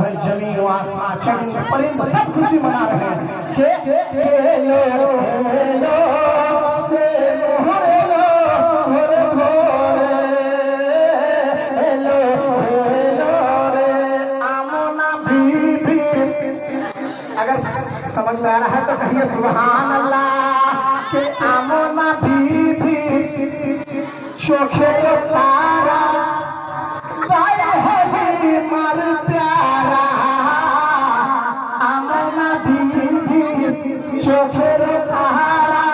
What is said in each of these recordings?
है जमीन व आसमां चंद परिंद सब खुशी मना रहे हैं के लो से मोहरे लो भोरे भोरे लो रे आमना बीबी। अगर समझ में आ रहा है तो कहिए सुभान अल्लाह के आमना बीबी चोखे तारा मर प्यारा आमना बीबी चोखेर तारा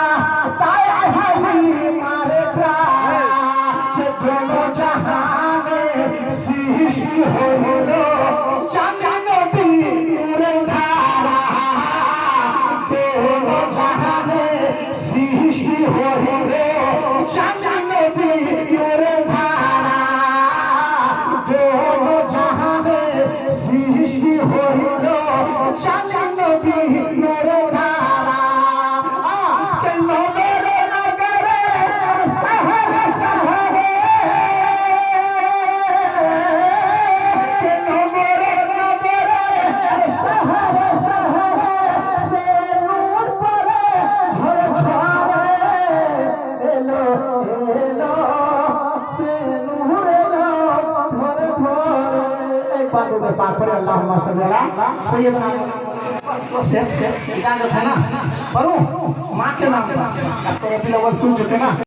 ताया हली मर प्यारा के दोनों जहां में शीशी हो लो चंदन भी नूर धारा दोनों जहां में शीशी हो लो चंदन भी नूर धारा दोनों जहां में शीशी हो लो चंदन भी नूर धारा के नगर नगर शहर शहर के नगर नगर शहर शहर से नूर पर झरझरे एलो एलो से नूर एलो भोरे भोरे। एक बात ऊपर पाक पर अल्लाहुम्मा सल्ली अला सय्यदना से इजाजत है ना पढ़ूं माँ के नाम पर डॉक्टर रफीक अव्वल सुन चुके ना।